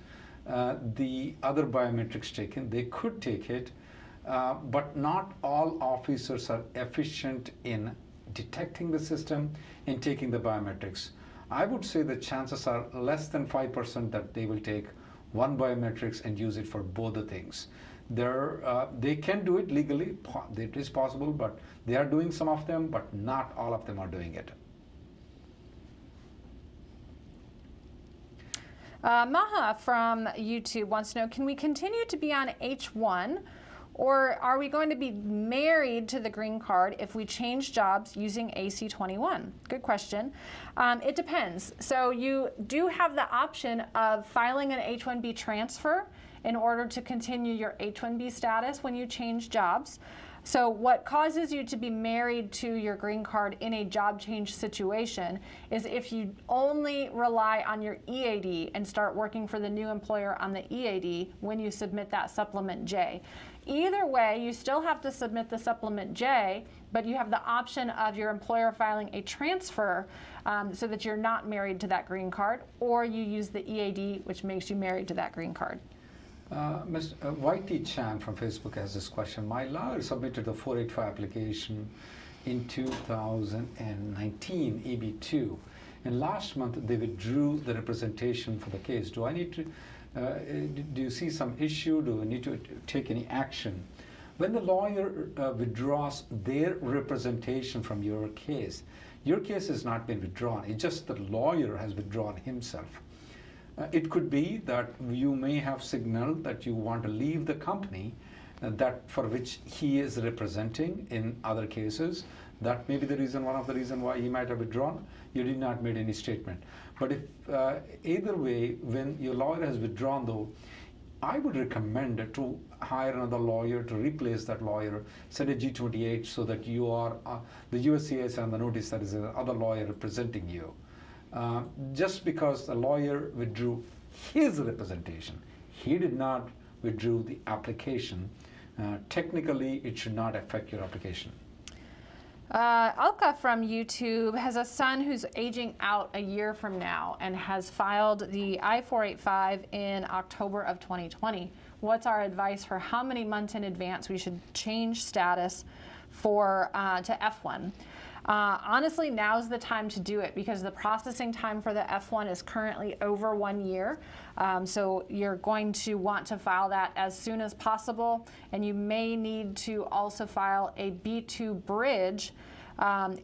the other biometrics taken. They could take it, but not all officers are efficient in detecting the system and taking the biometrics. I would say the chances are less than 5% that they will take 1 biometrics and use it for both the things. They can do it legally, it is possible, but they are doing some of them, but not all of them are doing it. Maha from YouTube wants to know, can we continue to be on H1, or are we going to be married to the green card if we change jobs using AC-21? Good question. It depends. So you do have the option of filing an H-1B transfer in order to continue your H-1B status when you change jobs. So what causes you to be married to your green card in a job change situation is if you only rely on your EAD and start working for the new employer on the EAD when you submit that supplement J. Either way, you still have to submit the supplement J, but you have the option of your employer filing a transfer so that you're not married to that green card, or you use the EAD, which makes you married to that green card. Mr. YT Chan from Facebook has this question. My lawyer submitted the 485 application in 2019, EB2, and last month they withdrew the representation for the case. Do I need to, do you see some issue? Do we need to take any action? When the lawyer withdraws their representation from your case has not been withdrawn. It's just the lawyer has withdrawn himself. It could be that you may have signaled that you want to leave the company that for which he is representing in other cases. That may be the reason, one of the reasons why he might have withdrawn. You did not make any statement. But if either way, when your lawyer has withdrawn though, I would recommend to hire another lawyer to replace that lawyer, send a G28 so that you are, the USCIS and the notice that is another lawyer representing you. Just because the lawyer withdrew his representation, he did not withdrew the application. Technically, it should not affect your application. Alka from YouTube has a son who's aging out a year from now and has filed the I-485 in October of 2020. What's our advice for how many months in advance we should change status for to F1? Honestly, now's the time to do it because the processing time for the F1 is currently over 1 year. So you're going to want to file that as soon as possible, and you may need to also file a B2 bridge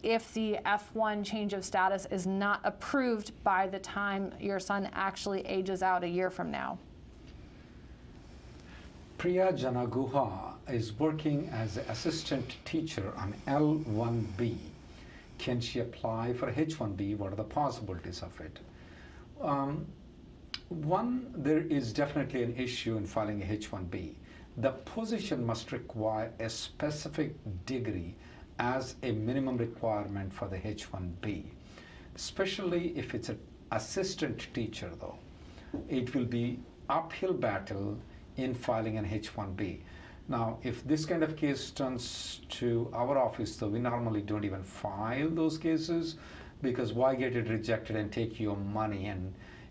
if the F1 change of status is not approved by the time your son actually ages out a year from now. Priya Janaguha is working as an assistant teacher on L1B. Can she apply for H1B? What are the possibilities of it? One, there is definitely an issue in filing a H1B. The position must require a specific degree as a minimum requirement for the H1B, especially if it's an assistant teacher though. It will be uphill battle in filing an H1B. Now, if this kind of case turns to our office, though, we normally don't even file those cases because why get it rejected and take your money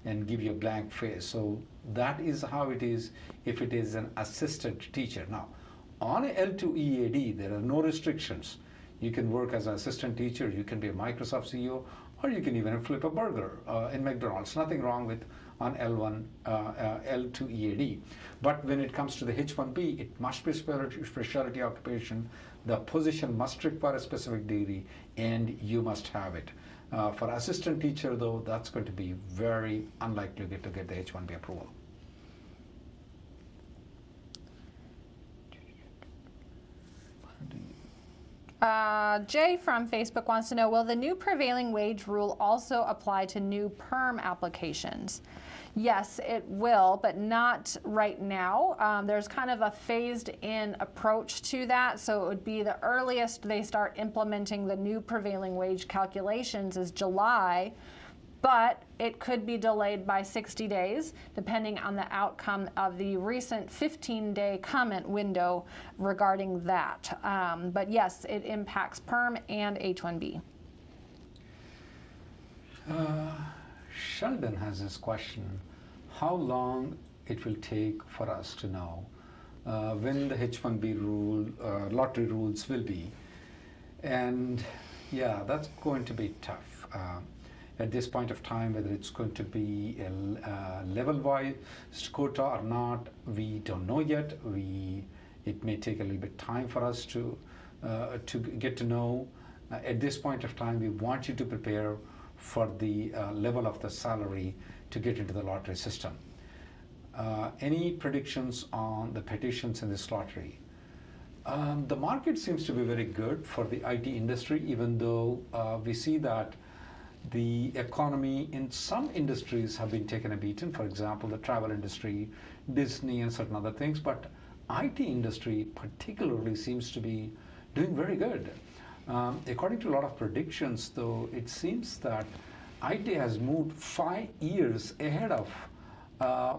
and give you a blank face? So that is how it is if it is an assistant teacher. Now, on a L2 EAD, there are no restrictions. You can work as an assistant teacher, you can be a Microsoft CEO, or you can even flip a burger in McDonald's. Nothing wrong with on L2 EAD. But when it comes to the H1B, it must be specialty occupation. The position must require a specific degree, and you must have it. For assistant teacher, though, that's going to be very unlikely to get the H1B approval. Jay from Facebook wants to know, will the new prevailing wage rule also apply to new PERM applications? Yes, it will, but not right now. There's kind of a phased-in approach to that, so it would be the earliest they start implementing the new prevailing wage calculations is July, but it could be delayed by 60 days, depending on the outcome of the recent 15-day comment window regarding that. But yes, it impacts PERM and H1B. Sheldon has this question: how long it will take for us to know when the H1B rule, lottery rules will be? And yeah, that's going to be tough. At this point of time, whether it's going to be a level-wise quota or not, we don't know yet. It may take a little bit time for us to get to know. At this point of time, we want you to prepare for the level of the salary to get into the lottery system. Any predictions on the petitions in this lottery? The market seems to be very good for the IT industry, even though we see that the economy in some industries have been taken a beating. For example, the travel industry, Disney, and certain other things. But IT industry particularly seems to be doing very good. According to a lot of predictions, though, it seems that IT has moved 5 years ahead of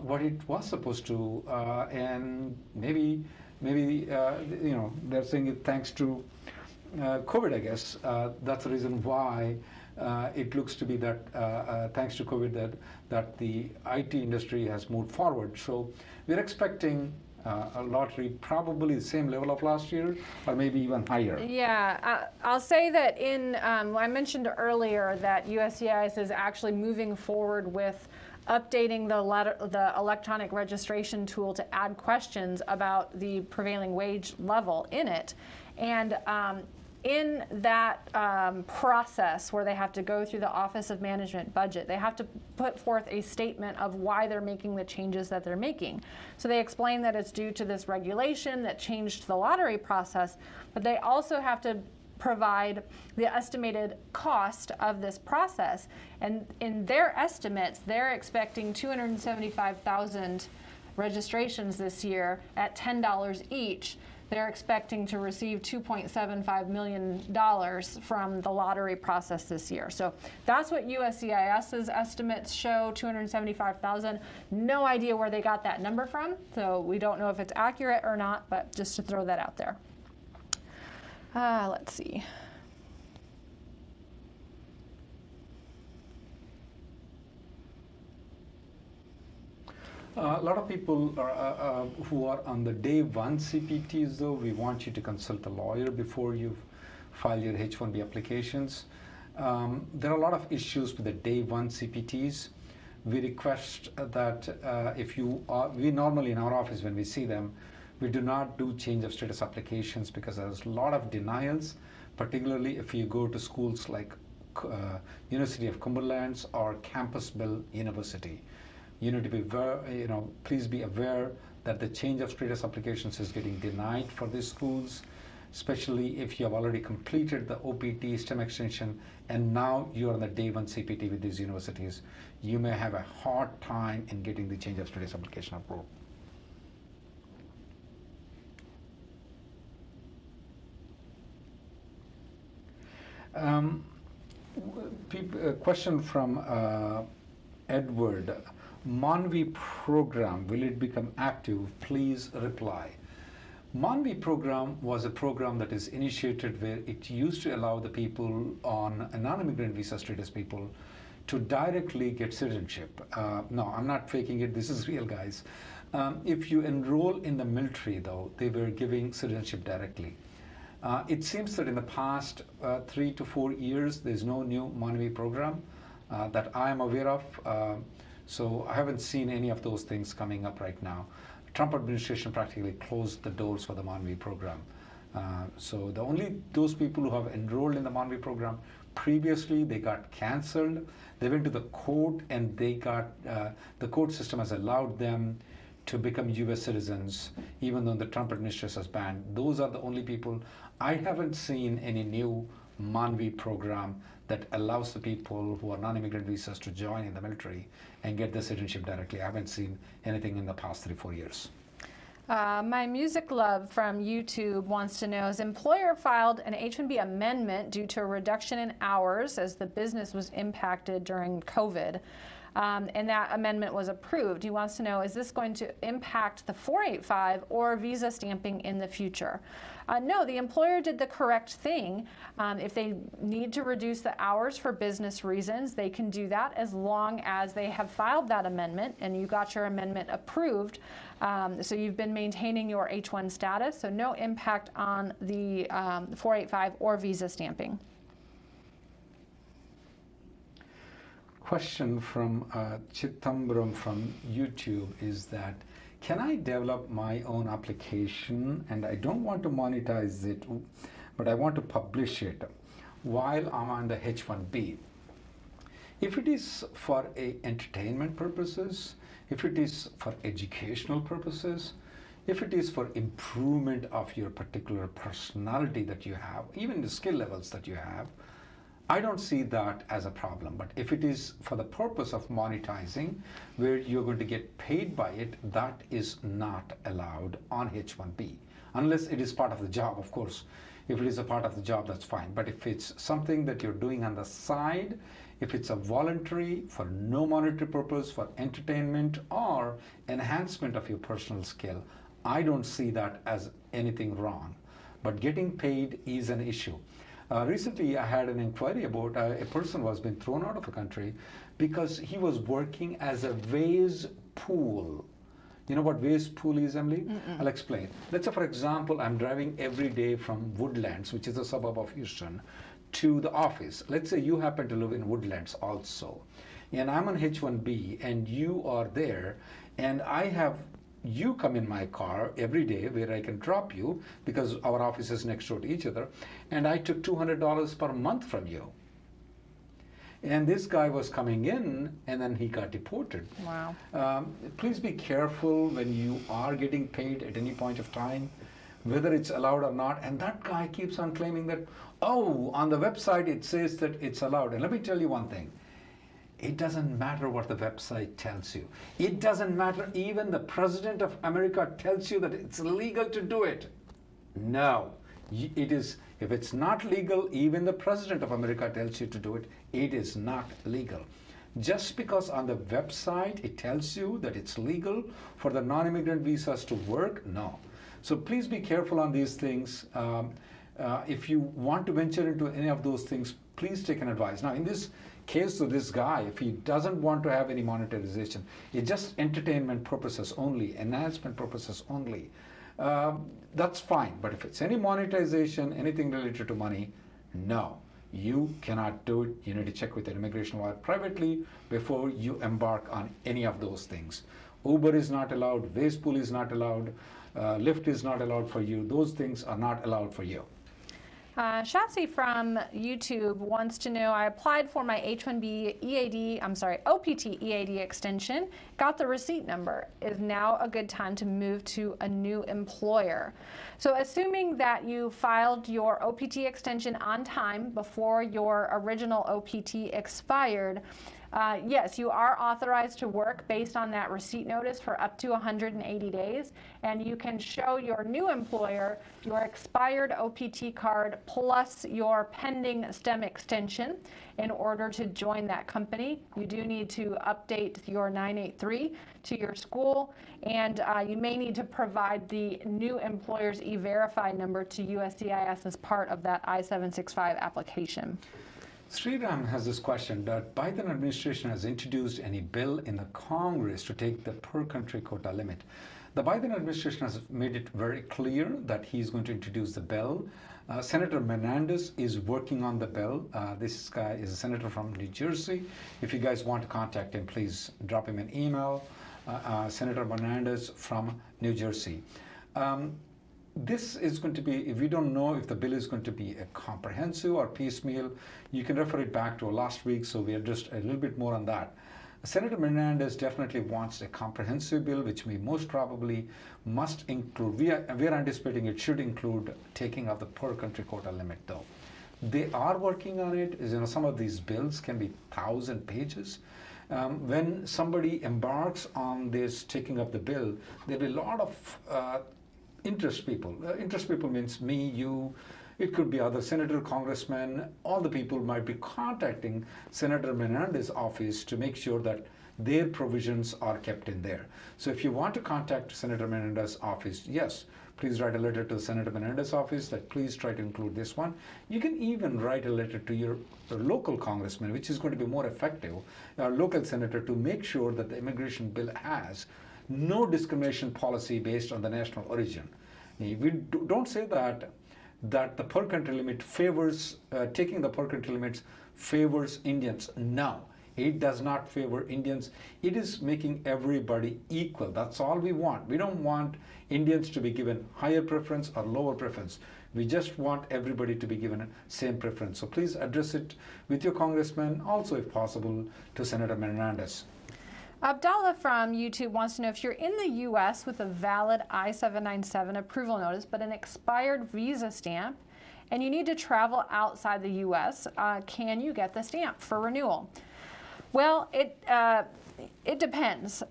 what it was supposed to, and maybe they're saying it thanks to COVID, I guess. That's the reason why it looks to be that thanks to COVID that the IT industry has moved forward. So we're expecting a lottery probably the same level of last year, or maybe even higher. Yeah, I'll say that I mentioned earlier that USCIS is actually moving forward with updating the electronic registration tool to add questions about the prevailing wage level in it. And in that process where they have to go through the Office of Management Budget, they have to put forth a statement of why they're making the changes that they're making. So they explain that it's due to this regulation that changed the lottery process, but they also have to provide the estimated cost of this process. And in their estimates, they're expecting 275,000 registrations this year at $10 each they're expecting to receive $2.75 million from the lottery process this year. So that's what USCIS's estimates show, 275,000. No idea where they got that number from, so we don't know if it's accurate or not, but just to throw that out there. Let's see. A lot of people are, who are on the day one CPTs, though, we want you to consult a lawyer before you file your H-1B applications. There are a lot of issues with the day one CPTs. We request that if you are, we normally in our office when we see them, we do not do change of status applications because there's a lot of denials, particularly if you go to schools like University of Cumberland's or Campbellsville University. You need to be please be aware that the change of status applications is getting denied for these schools, especially if you have already completed the OPT, STEM extension, and now you're on the day one CPT with these universities. You may have a hard time in getting the change of status application approved. Question from Edward. MONVI program, will it become active? Please reply. MONVI program was a program that is initiated where it used to allow the people on a non-immigrant visa status people to directly get citizenship. No, I'm not faking it, this is real, guys. If you enroll in the military, though, they were giving citizenship directly. It seems that in the past 3 to 4 years, there's no new MONVI program that I am aware of. So I haven't seen any of those things coming up right now. Trump administration practically closed the doors for the MONVI program. So those people who have enrolled in the MONVI program previously, they got canceled. They went to the court and they got, the court system has allowed them to become US citizens, even though the Trump administration has banned. Those are the only people. I haven't seen any new MONVI program that allows the people who are non-immigrant visas to join in the military and get the citizenship directly. I haven't seen anything in the past 3-4 years. My Music Love from YouTube wants to know, his employer filed an H-1B amendment due to a reduction in hours as the business was impacted during COVID. And that amendment was approved. He wants to know, is this going to impact the 485 or visa stamping in the future? No, the employer did the correct thing. If they need to reduce the hours for business reasons, they can do that as long as they have filed that amendment and you got your amendment approved. So you've been maintaining your H-1 status, so no impact on the 485 or visa stamping. Question from Chitambram from YouTube is that, can I develop my own application and I don't want to monetize it, but I want to publish it while I'm on the H-1B? If it is for entertainment purposes, if it is for educational purposes, if it is for improvement of your particular personality that you have, even the skill levels that you have, I don't see that as a problem. But if it is for the purpose of monetizing, where you're going to get paid by it, that is not allowed on H-1B, unless it is part of the job, of course. If it is a part of the job, that's fine. But if it's something that you're doing on the side, if it's a voluntary, for no monetary purpose, for entertainment or enhancement of your personal skill, I don't see that as anything wrong. But getting paid is an issue. Recently, I had an inquiry about a person who has been thrown out of the country because he was working as a vase pool. You know what vase pool is, Emily? I'll explain. Let's say, for example, I'm driving every day from Woodlands, which is a suburb of Houston, to the office. Let's say you happen to live in Woodlands also. And I'm on H-1B and you are there, and I have you come in my car every day where I can drop you because our office is next door to each other, and I took $200 per month from you. And this guy was coming in and then he got deported. Wow. Please be careful when you are getting paid at any point of time, whether it's allowed or not. And that guy keeps on claiming that, oh, on the website it says that it's allowed. And let me tell you one thing. It doesn't matter what the website tells you. It doesn't matter even the President of America tells you that it's legal to do it. No. It is, if it's not legal, even the President of America tells you to do it, it is not legal. Just because on the website it tells you that it's legal for the non-immigrant visas to work, no. So please be careful on these things. If you want to venture into any of those things, please take an advice. Now, in this case of this guy, if he doesn't want to have any monetization, it's just entertainment purposes only, enhancement purposes only, that's fine. But if it's any monetization, anything related to money, no, you cannot do it. You need to check with an immigration lawyer privately before you embark on any of those things. Uber is not allowed, Wastepool is not allowed, Lyft is not allowed for you. Those things are not allowed for you. Shassi from YouTube wants to know, I applied for my H1B OPT EAD extension, got the receipt number. Is now a good time to move to a new employer? So assuming that you filed your OPT extension on time before your original OPT expired, yes, you are authorized to work based on that receipt notice for up to 180 days, and you can show your new employer your expired OPT card plus your pending STEM extension in order to join that company. You do need to update your 983 to your school, and you may need to provide the new employer's E-Verify number to USCIS as part of that I-765 application. Sriram has this question that Biden administration has introduced any bill in the Congress to take the per country quota limit. The Biden administration has made it very clear that he's going to introduce the bill. Senator Menendez is working on the bill. This guy is a senator from New Jersey. If you guys want to contact him, please drop him an email. Senator Menendez from New Jersey. This is going to be, if we don't know if the bill is going to be a comprehensive or piecemeal, you can refer it back to last week, so we are just a little bit more on that. Senator Menendez definitely wants a comprehensive bill, which we most probably must include. We are anticipating it should include taking of the per country quota limit, though. They are working on it. You know, some of these bills can be 1,000 pages. When somebody embarks on this taking up the bill, there'll be a lot of interest people. Interest people means me, you, it could be other senator, congressmen, all the people might be contacting Senator Menendez's office to make sure that their provisions are kept in there. So if you want to contact Senator Menendez's office, yes, please write a letter to Senator Menendez's office that please try to include this one. You can even write a letter to your local congressman, which is going to be more effective, our local senator, to make sure that the immigration bill has no discrimination policy based on the national origin. We don't say that the per country limit favors, taking the per country limits favors Indians. No, it does not favor Indians. It is making everybody equal. That's all we want. We don't want Indians to be given higher preference or lower preference. We just want everybody to be given same preference. So please address it with your congressman, also if possible to Senator Menendez. Abdallah from YouTube wants to know, if you're in the U.S. with a valid I-797 approval notice but an expired visa stamp and you need to travel outside the U.S., can you get the stamp for renewal? Well, it depends.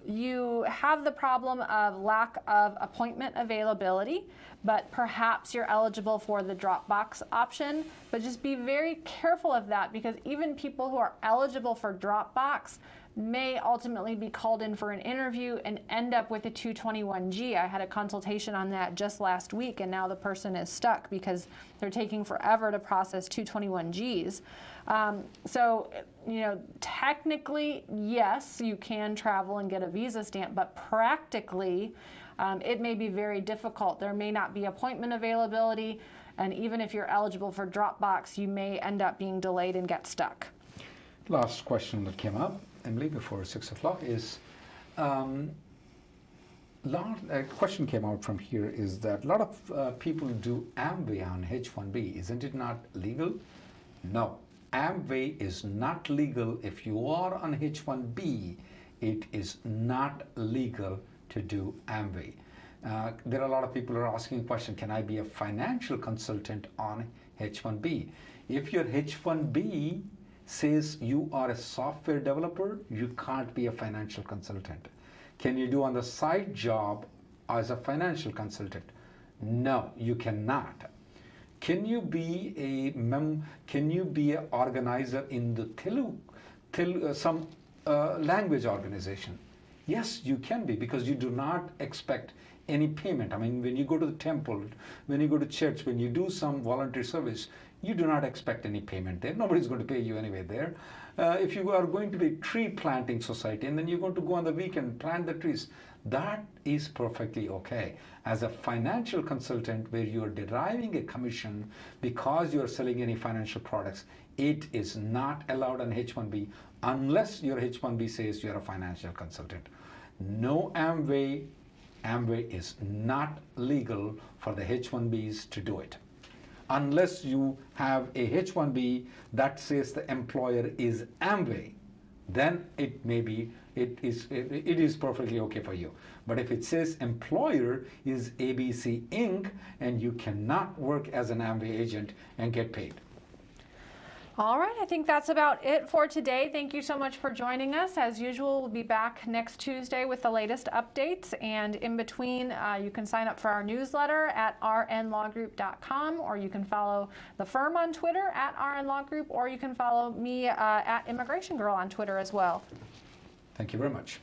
You have the problem of lack of appointment availability, but perhaps you're eligible for the Dropbox option. But just be very careful of that, because even people who are eligible for Dropbox may ultimately be called in for an interview and end up with a 221G. I had a consultation on that just last week, and now the person is stuck because they're taking forever to process 221Gs. So, you know, technically, yes, you can travel and get a visa stamp, but practically, it may be very difficult. There may not be appointment availability, and even if you're eligible for Dropbox, you may end up being delayed and get stuck. Last question that came up, Emily, before 6 o'clock is, a question came out from here is that a lot of people do Amway on H1B. Isn't it not legal? No. Amway is not legal. If you are on H1B, it is not legal to do Amway. There are a lot of people who are asking the question, can I be a financial consultant on H1B? If your H1B says you are a software developer, you can't be a financial consultant. Can you do on the side job as a financial consultant? No, you cannot. Can you be can you be an organizer in the some language organization? Yes, you can be, because you do not expect any payment. I mean, when you go to the temple, when you go to church, when you do some voluntary service, you do not expect any payment there. Nobody's going to pay you anyway there. If you are going to be a tree planting society and then you're going to go on the weekend, plant the trees, that is perfectly okay. As a financial consultant where you're deriving a commission because you're selling any financial products, it is not allowed on H-1B unless your H-1B says you're a financial consultant. No Amway is not legal for the H-1Bs to do it. Unless you have a H-1B that says the employer is Amway, then it is perfectly okay for you. But if it says employer is ABC Inc., and you cannot work as an Amway agent and get paid. All right, I think that's about it for today. Thank you so much for joining us. As usual, we'll be back next Tuesday with the latest updates. And in between, you can sign up for our newsletter at rnlawgroup.com, or you can follow the firm on Twitter at rnlawgroup, or you can follow me at Immigration Girl on Twitter as well. Thank you very much.